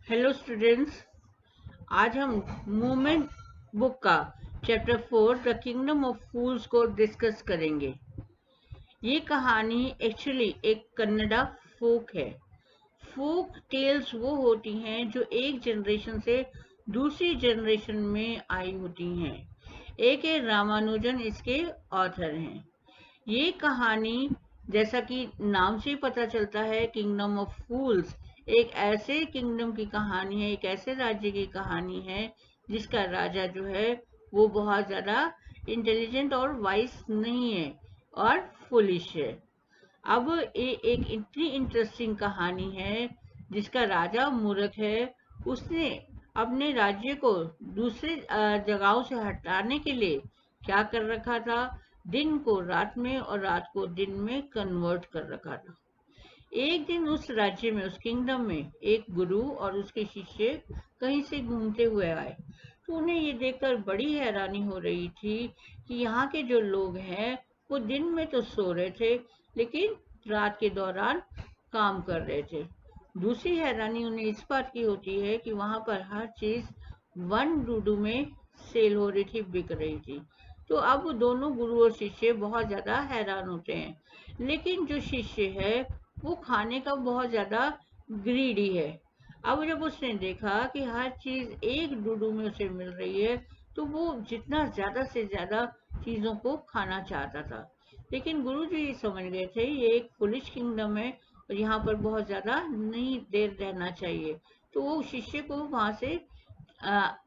Hello students. आज हम movement book का चैप्टर 4 द किंगडम ऑफ फूल्स को डिस्कस करेंगे। ये कहानी एक्चुअली एक कन्नड़ा फोक है। फोक टेल्स वो होती हैं जो एक जनरेशन से दूसरी जनरेशन में आई होती हैं। A.K. रामानुजन इसके ऑथर हैं। ये कहानी, जैसा कि नाम से ही पता चलता है, किंगडम ऑफ फूल्स, एक ऐसे किंगडम की कहानी है, एक ऐसे राज्य की कहानी है जिसका राजा जो है वो बहुत ज्यादा इंटेलिजेंट और वाइस नहीं है और फुलिश है। अब ये एक इतनी इंटरेस्टिंग कहानी है जिसका राजा मूर्ख है। उसने अपने राज्य को दूसरे जगहों से हटाने के लिए क्या कर रखा था, दिन को रात में और रात को दिन में कन्वर्ट कर रखा था। एक दिन उस राज्य में, उस किंगडम में, एक गुरु और उसके शिष्य कहीं से घूमते हुए आए। तो उन्हें ये देखकर बड़ी हैरानी हो रही थी कि यहाँ के जो लोग हैं वो दिन में तो सो रहे थे लेकिन रात के दौरान काम कर रहे थे। दूसरी हैरानी उन्हें इस बात की होती है कि वहां पर हर चीज वन डूडू में सेल हो रही थी, बिक रही थी। तो अब दोनों गुरु और शिष्य बहुत ज्यादा हैरान होते हैं। लेकिन जो शिष्य है वो खाने का बहुत ज्यादा ग्रीडी है। अब जब उसने देखा कि हर चीज एक डूडू में उसे मिल रही है तो वो जितना ज्यादा से ज्यादा चीजों को खाना चाहता था। लेकिन गुरु जी समझ गए थे ये एक पुलिस किंगडम है और यहाँ पर बहुत ज्यादा नहीं देर रहना चाहिए। तो वो शिष्य को वहां से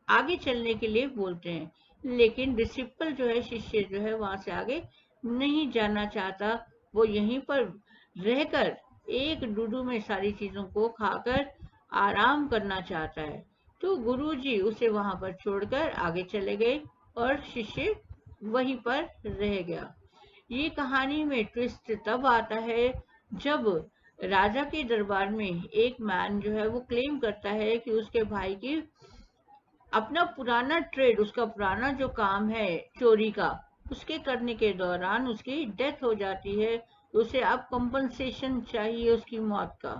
आगे चलने के लिए बोलते हैं। लेकिन डिसिपल जो है, शिष्य जो है, वहां से आगे नहीं जाना चाहता। वो यहीं पर रहकर एक डूडू में सारी चीजों को खाकर आराम करना चाहता है। तो गुरुजी उसे वहां पर छोड़कर आगे चले गए और शिष्य वहीं पर रह गया। ये कहानी में ट्विस्ट तब आता है जब राजा के दरबार में एक मैन जो है वो क्लेम करता है कि उसके भाई की अपना पुराना ट्रेड, उसका पुराना जो काम है चोरी का, उसके करने के दौरान उसकी डेथ हो जाती है। तो उसे अब कंपनसेशन चाहिए उसकी मौत का।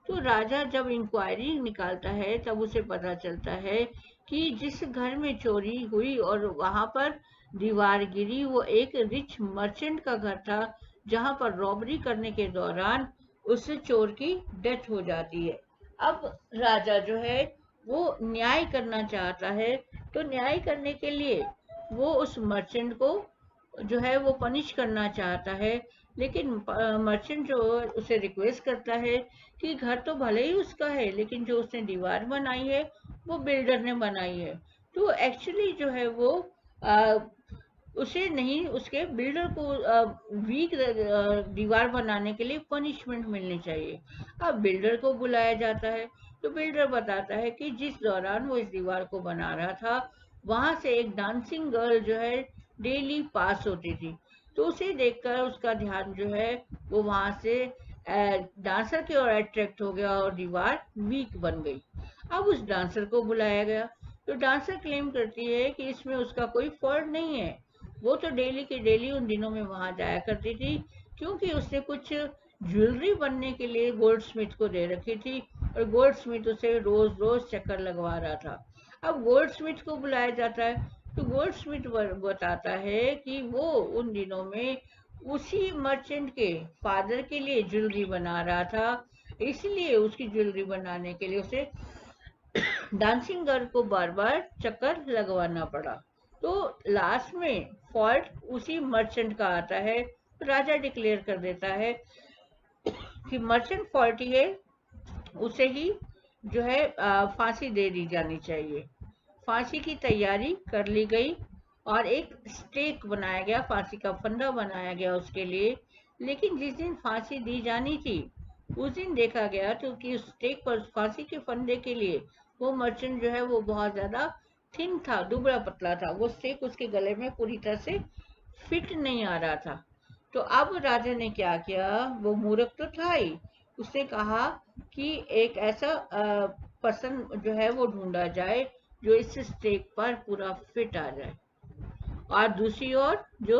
तो राजा जब इंक्वायरी निकालता है तब उसे पता चलता है कि जिस घर में चोरी हुई और वहां पर दीवार गिरी वो एक रिच मर्चेंट का घर था, जहां पर रॉबरी करने के दौरान उस चोर की डेथ हो जाती है। अब राजा जो है वो न्याय करना चाहता है। तो न्याय करने के लिए वो उस मर्चेंट को जो है वो पनिश करना चाहता है। लेकिन मर्चेंट जो उसे रिक्वेस्ट करता है कि घर तो भले ही उसका है लेकिन जो उसने दीवार बनाई है वो बिल्डर ने बनाई है। तो एक्चुअली जो है वो आ, उसे नहीं, उसके बिल्डर को वीक दीवार बनाने के लिए पनिशमेंट मिलनी चाहिए। अब बिल्डर को बुलाया जाता है। तो बिल्डर बताता है कि जिस दौरान वो इस दीवार को बना रहा था वहां से एक डांसिंग गर्ल जो है डेली पास होती थी। तो उसे देखकर उसका ध्यान जो है वो वहां से डांसर की ओर अट्रैक्ट हो गया और दीवार वीक बन गई। अब उस डांसर को बुलाया गया। तो डांसर क्लेम करती है कि इसमें उसका कोई फॉल्ट नहीं है। वो तो डेली की डेली उन दिनों में वहां जाया करती थी क्योंकि उसने कुछ ज्वेलरी बनने के लिए गोल्ड स्मिथ को दे रखी थी और गोल्ड स्मिथ उसे रोज रोज चक्कर लगवा रहा था। अब गोल्ड स्मिथ को बुलाया जाता है। तो गोल्ड स्मिथ बताता है कि वो उन दिनों में उसी मर्चेंट के फादर के लिए ज्वेलरी बना रहा था, इसलिए उसकी ज्वेलरी बनाने के लिए उसे डांसिंग गर्ल को बार बार चक्कर लगवाना पड़ा। तो लास्ट में फॉल्ट उसी मर्चेंट का आता है। राजा डिक्लेयर कर देता है कि मर्चेंट फॉल्टी है, उसे ही जो है फांसी दे दी जानी चाहिए। फांसी की तैयारी कर ली गई और एक स्टेक बनाया गया, फांसी का फंदा बनाया गया उसके लिए। लेकिन जिस दिन फांसी दी जानी थी उस दिन देखा गया तो कि उस स्टेक पर, फांसी के फंदे के लिए, वो मर्चेंट जो है वो बहुत ज्यादा थिन था, दुबला पतला था। वो स्टेक उसके गले में पूरी तरह से फिट नहीं आ रहा था। तो अब राजा ने क्या किया, वो मूर्ख तो था ही, उसने कहा कि एक ऐसा पर्सन जो है वो ढूंढा जाए जो इस स्टेक पर पूरा फिट आ जाए। और दूसरी ओर जो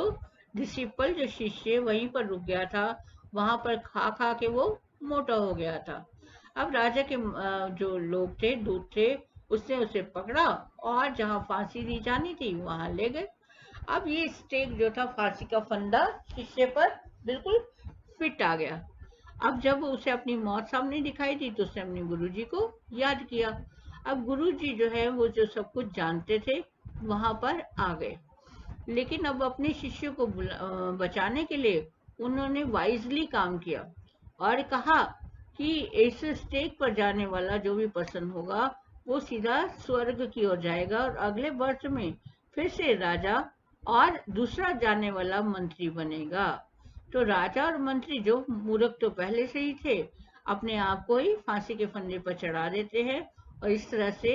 डिसिपल, जो शिष्य वहीं पर रुक गया था, वहां पर खा खा के वो मोटा हो गया था। अब राजा के जो लोग थे, दूत थे, उसने उसे पकड़ा और जहां फांसी दी जानी थी वहां ले गए। अब ये स्टेक जो था, फांसी का फंदा शीशे पर बिल्कुल फिट आ गया। अब जब उसे अपनी मौत सामने दिखाई दी तो उसने अपने गुरुजी को याद किया। अब गुरुजी जो है वो जो सब कुछ जानते थे वहां पर आ गए, लेकिन अब अपने शिष्य को बचाने के लिए उन्होंने वाइजली काम किया और कहा कि इस स्टेक पर जाने वाला जो भी पर्सन होगा वो सीधा स्वर्ग की ओर जाएगा और अगले बर्थ में फिर से राजा और दूसरा जाने वाला मंत्री बनेगा। तो राजा और मंत्री जो मूर्ख तो पहले से ही थे, अपने आप को ही फांसी के फंदे पर चढ़ा देते हैं और इस तरह से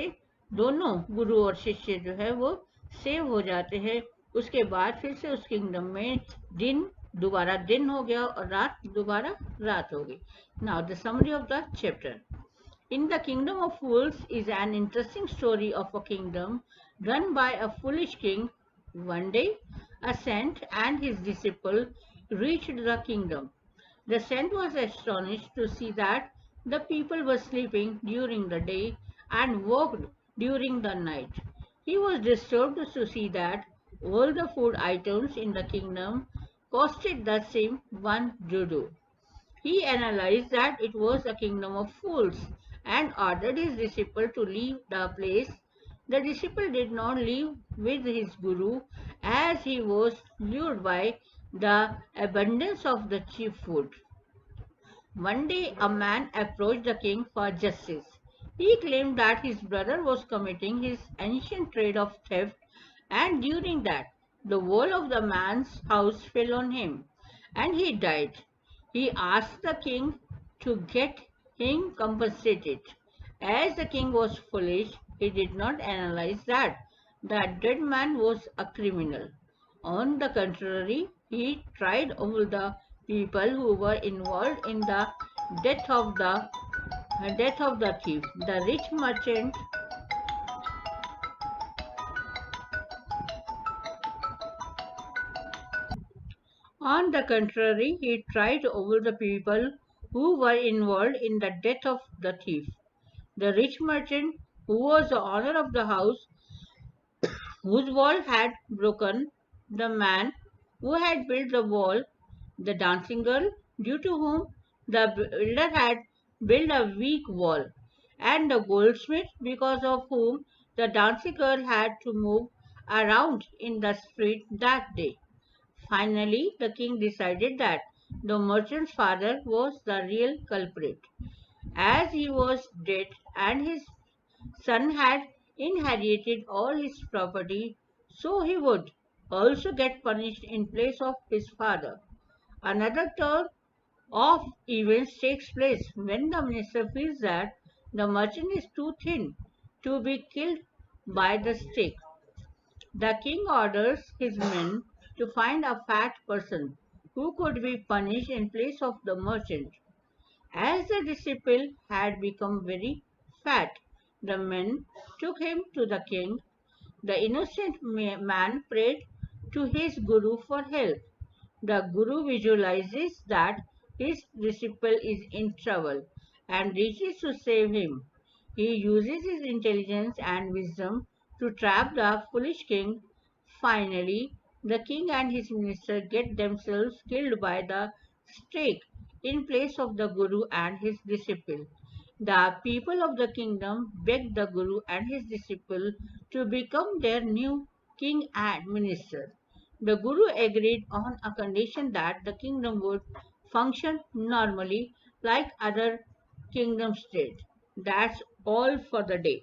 दोनों गुरु और शिष्य जो है वो सेव हो जाते हैं। उसके बाद फिर से उस किंगडम में दिन दोबारा दिन हो गया और रात दोबारा रात हो गई। Now the summary of the chapter. In the Kingdom of Fools is an interesting story of a kingdom run by a foolish king. One day, a saint and his disciple reached the kingdom. The saint was astonished to see that the people were sleeping during the day and worked during the night. He was disturbed to see that all the food items in the kingdom costed the same one judo. He analyzed that it was a kingdom of fools and ordered his disciple to leave the place. The disciple did not leave with his guru as he was lured by the abundance of the cheap food. One day a man approached the king for justice. He claimed that his brother was committing his ancient trade of theft, and during that the wall of the man's house fell on him and he died. He asked the king to get him compensated. As the king was foolish, he did not analyze that the dead man was a criminal. On the contrary, he tried all the people who were involved in the death of the death of the thief. The rich merchant On the contrary, he tried all the people who were involved in the death of the thief. The rich merchant, who was the owner of the house whose wall had broken, the man who had built the wall, the dancing girl, due to whom the builder had built a weak wall, and the goldsmith, because of whom the dancing girl had to move around in the street that day. Finally, the king decided that the merchant's father was the real culprit. As he was dead and his son had inherited all his property, so he would also get punished in place of his father. Another turn of events takes place when the minister feels that the merchant is too thin to be killed by the stake. The king orders his men to find a fat person who could be punished in place of the merchant. As the disciple had become very fat, the men took him to the king. The innocent man prayed to his guru for help. The guru visualizes that his disciple is in trouble and reaches to save him. He uses his intelligence and wisdom to trap the foolish king. Finally, the king and his minister get themselves killed by the stake in place of the guru and his disciple. The people of the kingdom begged the guru and his disciple to become their new king and minister. The guru agreed on a condition that the kingdom would function normally like other kingdoms did. That's all for the day.